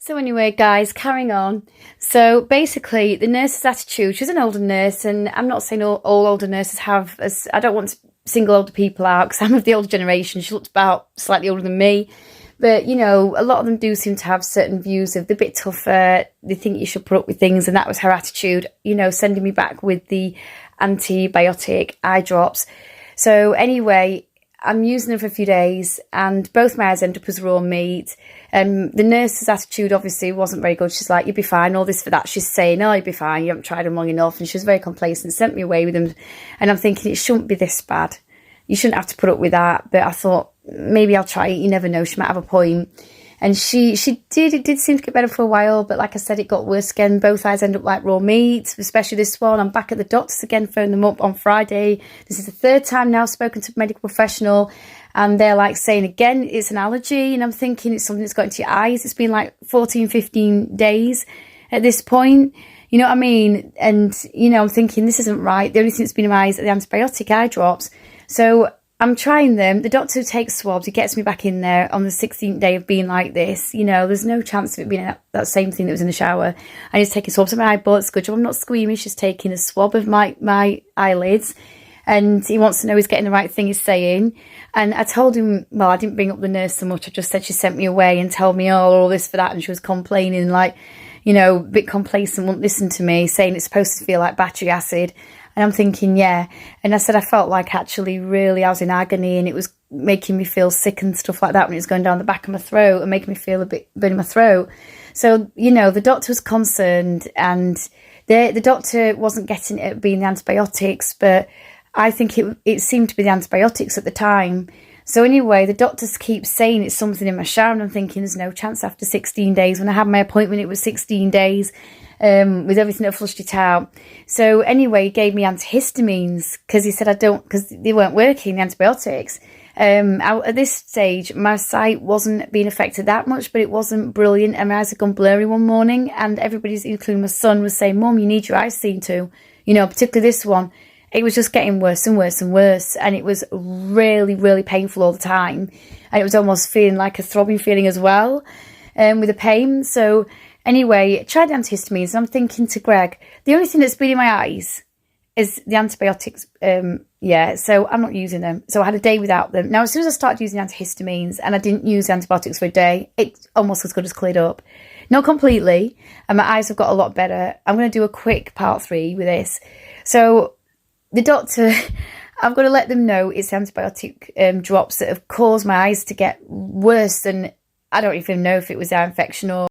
So anyway, guys, carrying on. So basically, the nurse's attitude, she's an older nurse, and I'm not saying all older nurses have, as I don't want to single older people out, because I'm of the older generation. She looked about slightly older than me. But, you know, a lot of them do seem to have certain views of they're a bit tougher, they think you should put up with things, and that was her attitude, you know, sending me back with the antibiotic eye drops. So anyway, I'm using them for a few days, and both my eyes ended up as raw meat. The nurse's attitude obviously wasn't very good. She's like, you'll be fine, all this for that. She's saying, oh, you'll be fine, you haven't tried them long enough. And she was very complacent, sent me away with them. And I'm thinking, it shouldn't be this bad. You shouldn't have to put up with that. But I thought, maybe I'll try it. You never know, she might have a point. And it did seem to get better for a while, but like I said, it got worse again. Both eyes end up like raw meat, especially this one. I'm back at the doctors again, phoned them up on Friday. This is the third time now I've spoken to a medical professional, and they're like saying again, it's an allergy. And I'm thinking it's something that's got into your eyes. It's been like 14, 15 days at this point. You know what I mean? And, you know, I'm thinking this isn't right. The only thing that's been in my eyes are the antibiotic eye drops. So I'm trying them. The doctor takes swabs. He gets me back in there on the 16th day of being like this. You know, there's no chance of it being that same thing that was in the shower. And he's taking swabs of my eyeballs. Good job I'm not squeamish. He's taking a swab of my eyelids. And he wants to know he's getting the right thing he's saying. And I told him, well, I didn't bring up the nurse so much. I just said she sent me away and told me, oh, all this for that. And she was complaining, like, you know, a bit complacent, wouldn't listen to me, saying it's supposed to feel like battery acid. And I'm thinking, yeah. And I said I felt like actually really I was in agony, and it was making me feel sick and stuff like that when it was going down the back of my throat and making me feel a bit burning my throat. So, you know, the doctor was concerned, and the doctor wasn't getting it being the antibiotics, but I think it seemed to be the antibiotics at the time. So anyway, the doctors keep saying it's something in my shower, and I'm thinking there's no chance after 16 days. When I had my appointment, it was 16 days. With everything that flushed it out. So anyway, he gave me antihistamines because he said because they weren't working, the antibiotics. At this stage, my sight wasn't being affected that much, but it wasn't brilliant. And my eyes had gone blurry one morning, and everybody's, including my son, was saying, Mum, you need your eyes seen to. You know, particularly this one. It was just getting worse and worse and worse. And it was really, really painful all the time. And it was almost feeling like a throbbing feeling as well, with the pain. So anyway, tried antihistamines, and I'm thinking to Greg, the only thing that's been in my eyes is the antibiotics. So I'm not using them. So I had a day without them. Now, as soon as I started using antihistamines and I didn't use antibiotics for a day, it almost as good as cleared up. Not completely, and my eyes have got a lot better. I'm going to do a quick part 3 with this. So the doctor, I've got to let them know it's antibiotic drops that have caused my eyes to get worse than, I don't even know if it was eye infection or